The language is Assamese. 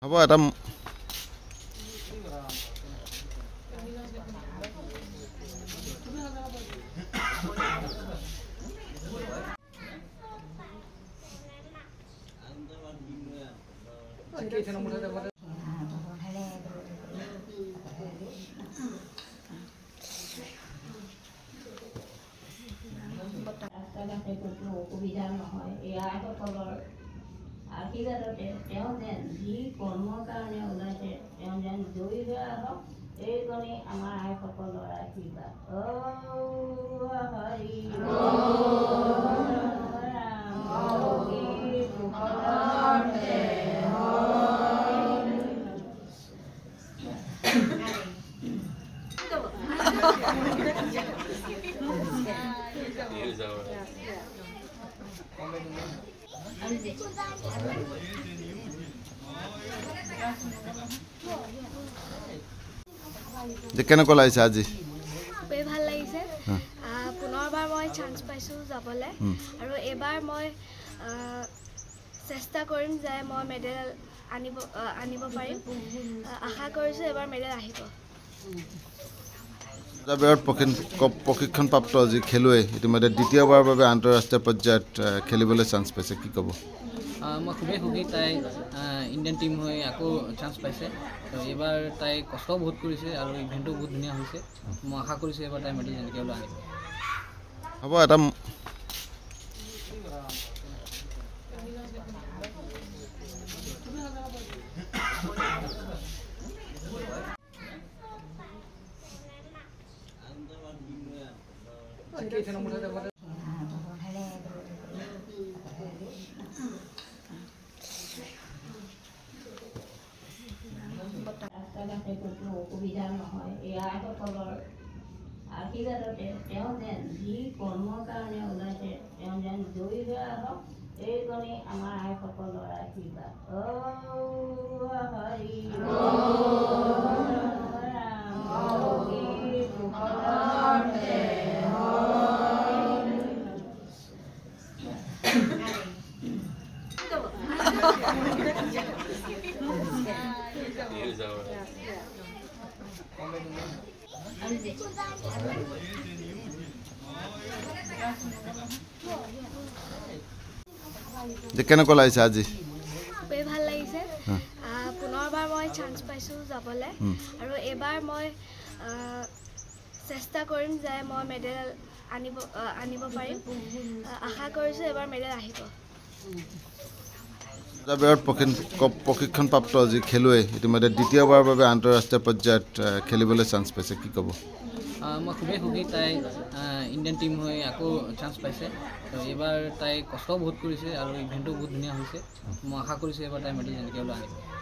হ'ব এটা অসুবিধা নহয় এয়াসকলৰ আশীৰ্বাদতে তেওঁ যেন যি কৰ্মৰ কাৰণে ওলাইছে তেওঁ যেন জয়ী হৈ আহক এইজনে আমাৰ আইসকলৰ আশীৰ্বাদ কেনেকুৱা লাগিছে আজি খুবেই ভাল লাগিছে পুনৰবাৰ মই চান্স পাইছোঁ যাবলৈ আৰু এইবাৰ মই চেষ্টা কৰিম যে মই মেডেল আনিব পাৰিম আশা কৰিছোঁ এইবাৰ মেডেল আহিব প্ৰশিক্ষণপ্ৰাপ্ত যি খেলুৱৈ ইতিমধ্যে দ্বিতীয়বাৰৰ বাবে আন্তঃৰাষ্ট্ৰীয় পৰ্যায়ত খেলিবলৈ চান্স পাইছে কি ক'ব মই খুবেই সুখী তাই ইণ্ডিয়ান টিম হৈ আকৌ চান্স পাইছে তো এইবাৰ তাই কষ্ট বহুত কৰিছে আৰু ইভেণ্টো বহুত ধুনীয়া হৈছে মই আশা কৰিছোঁ এইবাৰ তাই মেডেল যেনেকৈ ওলাই আনিব হ'ব এটা অসুবিধা নহয় এয়াসকলৰ আশীৰ্বাদতে তেওঁ যেন যি কৰ্মৰ কাৰণে ওলাইছে তেওঁ যেন জয়ী হৈ আহক এইজনে আমাৰ আইসকলৰ আশীৰ্বাদ কেনেকুৱা লাগিছে আজি খুবেই ভাল লাগিছে পুনৰবাৰ মই চান্স পাইছোঁ যাবলৈ আৰু এইবাৰ মই চেষ্টা কৰিম যে মই মেডেল আনিব পাৰিম আশা কৰিছোঁ এইবাৰ মেডেল আহিব প্ৰশিক্ষণপ্ৰাপ্ত যি খেলুৱৈ ইতিমধ্যে দ্বিতীয়বাৰৰ বাবে আন্তঃৰাষ্ট্ৰীয় পৰ্যায়ত খেলিবলৈ চান্স পাইছে কি ক'ব মই খুবেই সুখী তাই ইণ্ডিয়ান টিম হৈ আকৌ চান্স পাইছে তো এইবাৰ তাই কষ্ট বহুত কৰিছে আৰু ইভেণ্টো বহুত ধুনীয়া হৈছে মই আশা কৰিছোঁ এইবাৰ তাই মেডেল যেনেকৈ ওলাই আনিব